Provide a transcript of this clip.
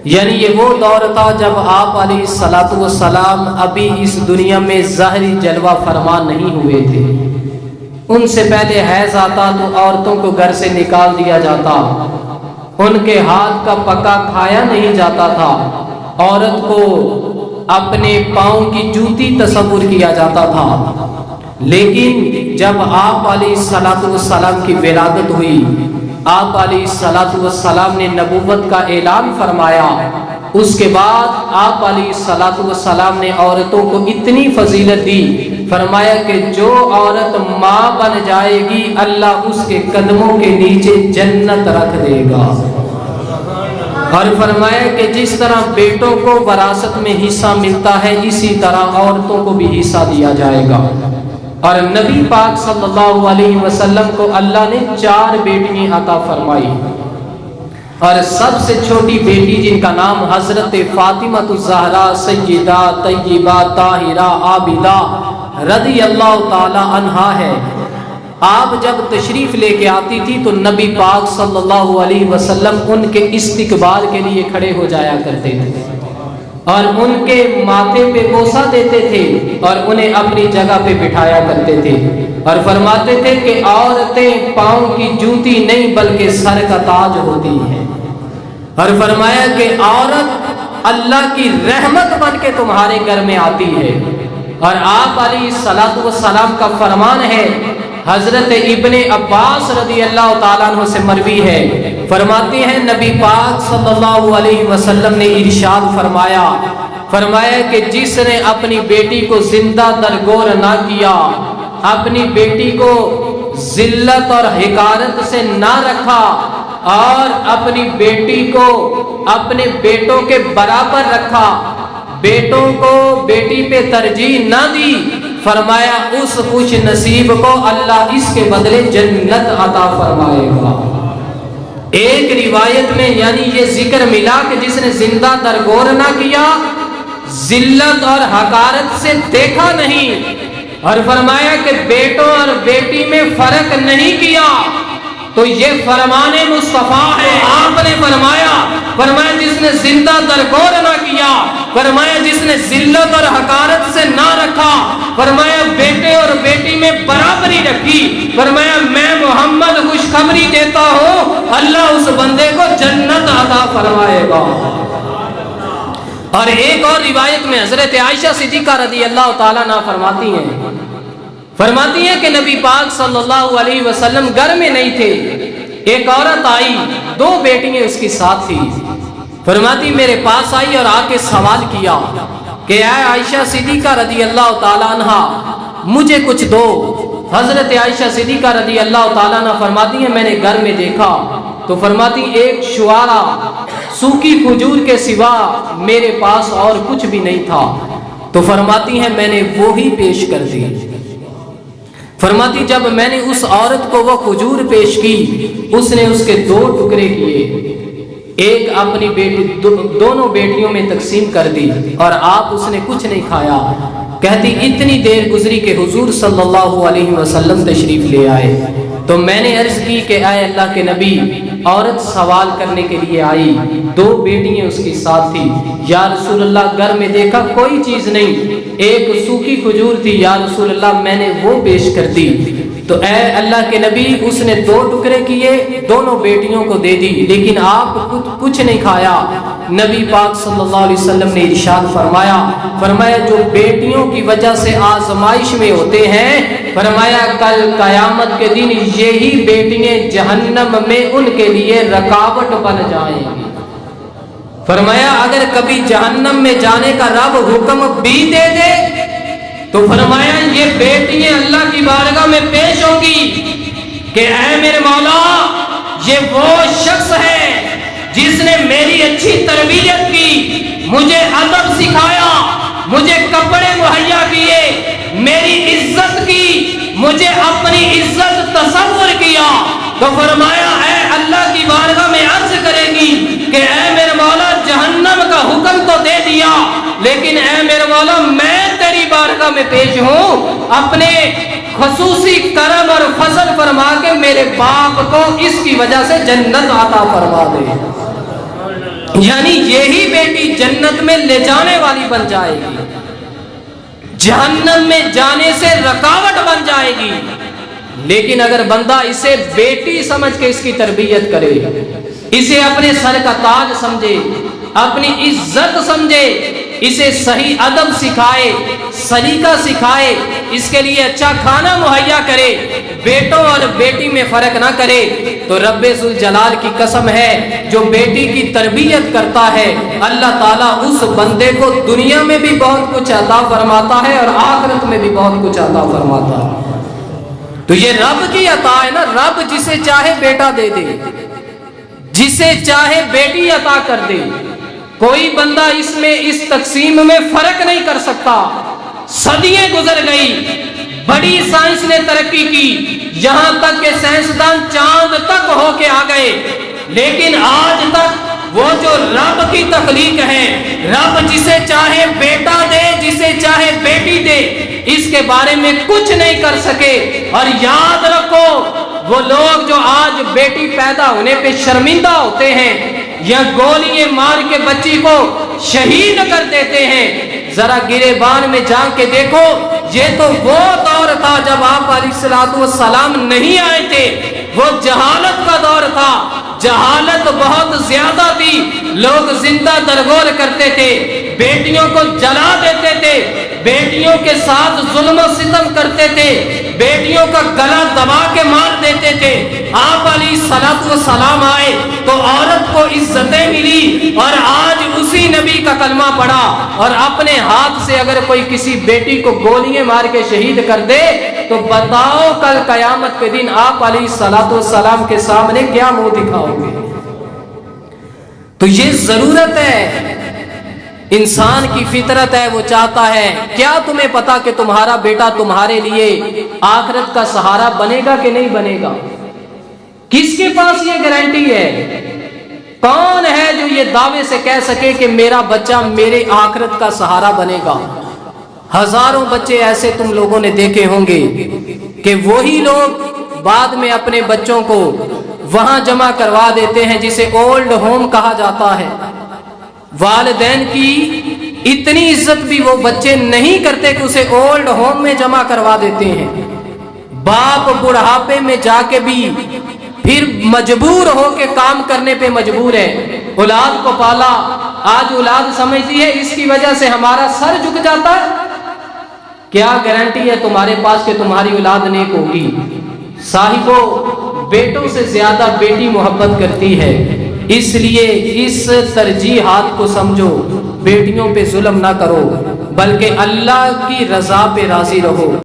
یعنی یہ وہ دور تھا جب آپ علیہ الصلوۃ والسلام ابھی اس دنیا میں ظاہری جلوہ فرما نہیں ہوئے تھے۔ ان سے پہلے حیض آتا تو عورتوں کو گھر سے نکال دیا جاتا، ان کے ہاتھ کا پکا کھایا نہیں جاتا تھا، عورت کو اپنے پاؤں کی جوتی تصور کیا جاتا تھا۔ لیکن جب آپ علیہ الصلوۃ والسلام کی ولادت ہوئی، آپ علیہ الصلوۃ والسلام نے نبوت کا اعلان فرمایا، اس کے بعد آپ علیہ الصلوۃ والسلام نے عورتوں کو اتنی فضیلت دی، فرمایا کہ جو عورت ماں بن جائے گی اللہ اس کے قدموں کے نیچے جنت رکھ دے گا، اور فرمایا کہ جس طرح بیٹوں کو وراثت میں حصہ ملتا ہے اسی طرح عورتوں کو بھی حصہ دیا جائے گا۔ اور نبی پاک صلی اللہ علیہ وسلم کو اللہ نے 4 بیٹیاں عطا فرمائی، اور سب سے چھوٹی بیٹی جن کا نام حضرت فاطمہ الزہرا سیدہ طیبہ طاہرہ عابدہ رضی اللہ تعالی عنہا ہے۔ آپ جب تشریف لے کے آتی تھی تو نبی پاک صلی اللہ علیہ وسلم ان کے استقبال کے لیے کھڑے ہو جایا کرتے تھے، اور ان کے ماتھے پہ بوسہ دیتے تھے اور انہیں اپنی جگہ پہ بٹھایا کرتے تھے، اور فرماتے تھے کہ عورتیں پاؤں کی جوتی نہیں بلکہ سر کا تاج ہوتی ہیں، اور فرمایا کہ عورت اللہ کی رحمت بن کے تمہارے گھر میں آتی ہے۔ اور آپ علیہ الصلوۃ والسلام کا فرمان ہے، حضرت ابن عباس رضی اللہ تعالیٰ عنہ سے مروی ہے، فرماتے ہیں نبی پاک صلی اللہ علیہ وسلم نے ارشاد فرمایا کہ جس نے اپنی بیٹی کو زندہ درگور نہ کیا، اپنی بیٹی کو ذلت اور حقارت سے نہ رکھا، اور اپنی بیٹی کو اپنے بیٹوں کے برابر رکھا، بیٹوں کو بیٹی پہ ترجیح نہ دی، فرمایا اس خوش نصیب کو اللہ اس کے بدلے جنت عطا فرمائے گا۔ ایک روایت میں یعنی یہ ذکر ملا کہ جس نے زندہ درگور نہ کیا، ذلت اور حقارت سے دیکھا نہیں، اور فرمایا کہ بیٹوں اور بیٹی میں فرق نہیں کیا، تو یہ فرمان مصطفیٰ ہے۔ آپ نے فرمایا جس نے زندہ درگور نہ کیا، فرمایا جس نے ذلت اور حقارت سے نہ رکھا، فرمایا بیٹے اور بیٹی میں برابری رکھی، فرمایا میں محمد خوشخبری دیتا ہوں اللہ اس بندے کو جنت عطا فرمائے گا۔ اور ایک اور روایت میں حضرت عائشہ صدیقہ رضی اللہ تعالیٰ عنہا فرماتی ہیں کہ نبی پاک صلی اللہ علیہ وسلم گھر میں نہیں تھے، ایک عورت آئی، 2 بیٹیاں اس کے ساتھ تھی، فرماتی میرے پاس آئی اور آ کے سوال کیا کہ اے عائشہ صدیقہ رضی اللہ تعالیٰ عنہا مجھے کچھ دو۔ حضرت عائشہ صدیقہ رضی اللہ تعالیٰ عنہ فرماتی ہیں میں نے گھر میں دیکھا تو فرماتی ایک شوارہ سوکھی کھجور کے سوا میرے پاس اور کچھ بھی نہیں تھا، تو فرماتی ہیں میں نے وہی پیش کر دی۔ فرماتی جب میں نے اس عورت کو وہ کھجور پیش کی، اس نے اس کے 2 ٹکڑے کیے، ایک اپنی بیٹی دونوں بیٹیوں میں تقسیم کر دی، اور آپ اس نے کچھ نہیں کھایا۔ کہتی اتنی دیر گزری کہ حضور صلی اللہ علیہ وسلم تشریف لے آئے، تو میں نے عرض کی کہ اے اللہ کے نبی، عورت سوال کرنے کے لیے آئی، 2 بیٹیاں اس کے ساتھ تھی، یا رسول اللہ گھر میں دیکھا کوئی چیز نہیں، ایک سوکھی کھجور تھی، یا رسول اللہ میں نے وہ پیش کر دی، تو اے اللہ کے نبی اس نے 2 ٹکڑے کیے، دونوں بیٹیوں کو دے دی، لیکن آپ کچھ نہیں کھایا۔ نبی پاک صلی اللہ علیہ وسلم نے ارشاد فرمایا جو بیٹیوں کی وجہ سے آزمائش میں ہوتے ہیں، فرمایا کل قیامت کے دن یہی بیٹیاں جہنم میں ان کے لیے رکاوٹ بن جائیں گی۔ فرمایا اگر کبھی جہنم میں جانے کا رب حکم بھی دے دے تو فرمایا یہ بیٹیاں اللہ کی بارگاہ میں پیش ہوں گی کہ اے میرے مولا، یہ وہ شخص ہے جس نے میری اچھی تربیت کی، مجھے ادب سکھایا، مجھے کپڑے مہیا کیے، میری عزت کی، مجھے اپنی عزت تصور کیا، تو فرمایا اے اللہ کی بارگاہ میں عرض کرے گی کہ اے میرے مولا جہنم کا حکم تو دے دیا، لیکن اے میرے مولا میں تیری بارگاہ میں پیش ہوں، اپنے خصوصی کرم اور فضل فرما کے میرے باپ کو اس کی وجہ سے جنت عطا فرما دے۔ یعنی یہی بیٹی جنت میں لے جانے والی بن جائے گی، جہنم میں جانے سے رکاوٹ بن جائے گی۔ لیکن اگر بندہ اسے بیٹی سمجھ کے اس کی تربیت کرے، اسے اپنے سر کا تاج سمجھے، اپنی عزت سمجھے، اسے صحیح ادب سکھائے، سلیقہ سکھائے، اس کے لیے اچھا کھانا مہیا کرے، بیٹوں اور بیٹی میں فرق نہ کرے، تو رب ذوالجلال کی قسم ہے جو بیٹی کی تربیت کرتا ہے اللہ تعالیٰ اس بندے کو دنیا میں بھی بہت کچھ عطا فرماتا ہے اور آخرت میں بھی بہت کچھ عطا فرماتا ہے۔ تو یہ رب کی عطا ہے نا، رب جسے چاہے بیٹا دے دے، جسے چاہے بیٹی عطا کر دے، کوئی بندہ اس میں اس تقسیم میں فرق نہیں کر سکتا۔ صدیاں گزر گئی، بڑی سائنس نے ترقی کی، یہاں تک کہ سائنسدان چاند تک ہو کے آ گئے، لیکن آج تک وہ جو رب کی تخلیق ہے، رب جسے چاہے بیٹا دے، جسے چاہے بیٹی دے، اس کے بارے میں کچھ نہیں کر سکے۔ اور یاد رکھو وہ لوگ جو آج بیٹی پیدا ہونے پہ شرمندہ ہوتے ہیں یا گولیاں مار کے بچی کو شہید کر دیتے ہیں، ذرا گریبان میں جا کے دیکھو، یہ تو وہ دور تھا جب آپ علیہ السلام نہیں آئے تھے، وہ جہالت کا دور تھا، جہالت بہت زیادہ تھی، لوگ زندہ درگور کرتے تھے، بیٹیوں کو جلا دیتے تھے، بیٹیوں کے ساتھ ظلم و ستم کرتے تھے، بیٹیوں کا گلا دبا کے مار دیتے تھے۔ آپ علیہ السلام آئے تو عورت کو عزتیں ملی، اور آج اسی نبی کا کلمہ پڑھا اور اپنے ہاتھ سے اگر کوئی کسی بیٹی کو گولیاں مار کے شہید کر دے تو بتاؤ کل قیامت کے دن آپ علیہ السلام کے سامنے کیا منہ دکھاؤ گے؟ تو یہ ضرورت ہے، انسان کی فطرت ہے، وہ چاہتا ہے، کیا تمہیں پتا کہ تمہارا بیٹا تمہارے لیے آخرت کا سہارا بنے گا کہ نہیں بنے گا؟ کس کے پاس یہ گارنٹی ہے؟ کون ہے جو یہ دعوے سے کہہ سکے کہ میرا بچہ میرے آخرت کا سہارا بنے گا؟ ہزاروں بچے ایسے تم لوگوں نے دیکھے ہوں گے کہ وہی لوگ بعد میں اپنے بچوں کو وہاں جمع کروا دیتے ہیں جسے اولڈ ہوم کہا جاتا ہے۔ والدین کی اتنی عزت بھی وہ بچے نہیں کرتے کہ اسے اولڈ ہوم میں جمع کروا دیتے ہیں۔ باپ بڑھاپے میں جا کے بھی پھر مجبور ہو کے کام کرنے پہ مجبور ہے، اولاد کو پالا، آج اولاد سمجھتی ہے اس کی وجہ سے ہمارا سر جھک جاتا ہے۔ کیا گارنٹی ہے تمہارے پاس کہ تمہاری اولاد نیک ہوگی؟ صاحبوں، بیٹوں سے زیادہ بیٹی محبت کرتی ہے، اس لیے اس ترجیحات کو سمجھو، بیٹیوں پہ ظلم نہ کرو بلکہ اللہ کی رضا پہ راضی رہو۔